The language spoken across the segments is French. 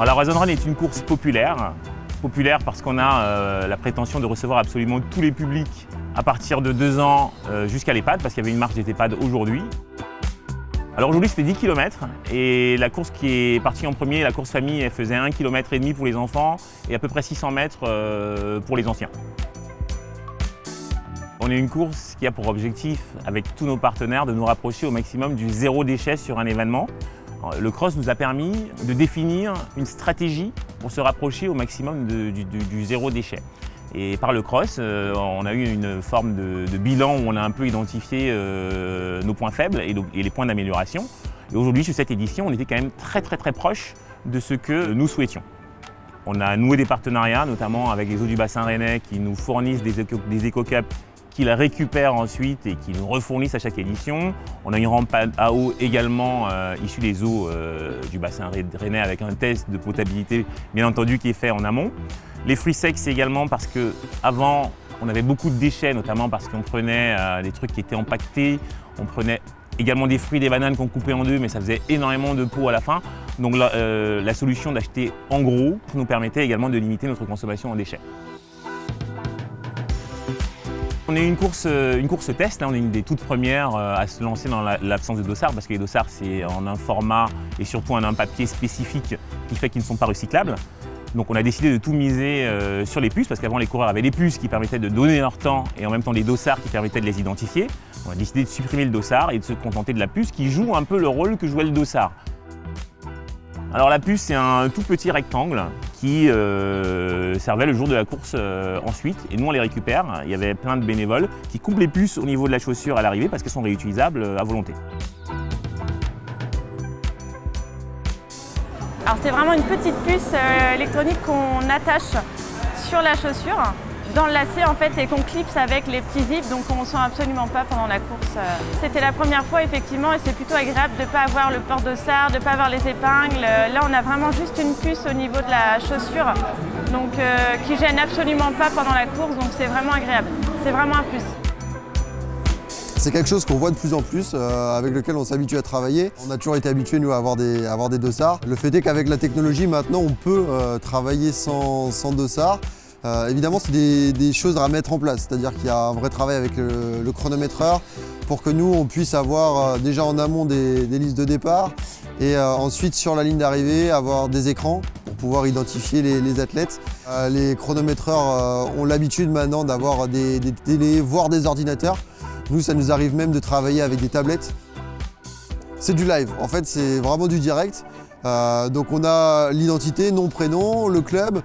Alors, la Horizon Run est une course populaire. Populaire parce qu'on a la prétention de recevoir absolument tous les publics à partir de 2 ans jusqu'à l'EHPAD, parce qu'il y avait une marche des EHPAD aujourd'hui. Alors aujourd'hui c'était 10 km et la course qui est partie en premier, la course famille, elle faisait 1,5 km pour les enfants et à peu près 600 mètres pour les anciens. On est une course qui a pour objectif, avec tous nos partenaires, de nous rapprocher au maximum du zéro déchet sur un événement. Le cross nous a permis de définir une stratégie pour se rapprocher au maximum du zéro déchet. Et par le cross, on a eu une forme de bilan où on a un peu identifié nos points faibles et les points d'amélioration. Et aujourd'hui, sur cette édition, on était quand même très proche de ce que nous souhaitions. On a noué des partenariats, notamment avec les eaux du bassin rennais qui nous fournissent des éco-cups qui la récupèrent ensuite et qui nous refournissent à chaque édition. On a une rampe à eau également issue des eaux du bassin rennais avec un test de potabilité bien entendu qui est fait en amont. Les fruits secs, c'est également parce qu'avant, on avait beaucoup de déchets, notamment parce qu'on prenait des trucs qui étaient empaquetés, on prenait également des fruits, des bananes qu'on coupait en deux, mais ça faisait énormément de peau à la fin. Donc la solution d'acheter en gros nous permettait également de limiter notre consommation en déchets. On est une course test, on est une des toutes premières à se lancer dans l'absence de dossards, parce que les dossards c'est en un format et surtout en un papier spécifique qui fait qu'ils ne sont pas recyclables. Donc on a décidé de tout miser sur les puces, parce qu'avant les coureurs avaient des puces qui permettaient de donner leur temps et en même temps des dossards qui permettaient de les identifier. On a décidé de supprimer le dossard et de se contenter de la puce qui joue un peu le rôle que jouait le dossard. Alors la puce c'est un tout petit rectangle qui servait le jour de la course ensuite, et nous on les récupère. Il y avait plein de bénévoles qui coupent les puces au niveau de la chaussure à l'arrivée parce qu'elles sont réutilisables à volonté. Alors c'est vraiment une petite puce électronique qu'on attache sur la chaussure, dans le lacet en fait, et qu'on clipse avec les petits zips, donc on ne sent absolument pas pendant la course. C'était la première fois effectivement et c'est plutôt agréable de ne pas avoir le porte-dossard, de ne pas avoir les épingles. Là on a vraiment juste une puce au niveau de la chaussure, donc qui gêne absolument pas pendant la course, donc c'est vraiment agréable. C'est vraiment un plus. C'est quelque chose qu'on voit de plus en plus, avec lequel on s'habitue à travailler. On a toujours été habitués, nous, à avoir des dossards. Le fait est qu'avec la technologie, maintenant, on peut travailler sans dossard. Évidemment, c'est des choses à mettre en place, c'est-à-dire qu'il y a un vrai travail avec le chronométreur pour que nous, on puisse avoir déjà en amont des listes de départ et ensuite, sur la ligne d'arrivée, avoir des écrans pour pouvoir identifier les athlètes. Les chronométreurs ont l'habitude maintenant d'avoir des télés, voire des ordinateurs. Nous, ça nous arrive même de travailler avec des tablettes. C'est du live, en fait, c'est vraiment du direct. Donc on a l'identité, nom, prénom, le club.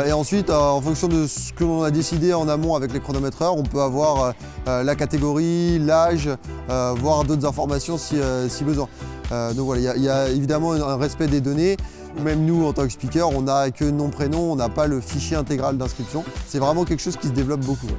Et ensuite, en fonction de ce que l'on a décidé en amont avec les chronométreurs, on peut avoir la catégorie, l'âge, voire d'autres informations si besoin. Donc voilà, il y a évidemment un respect des données. Même nous, en tant que speaker, on n'a que nom, prénom, on n'a pas le fichier intégral d'inscription. C'est vraiment quelque chose qui se développe beaucoup. Ouais.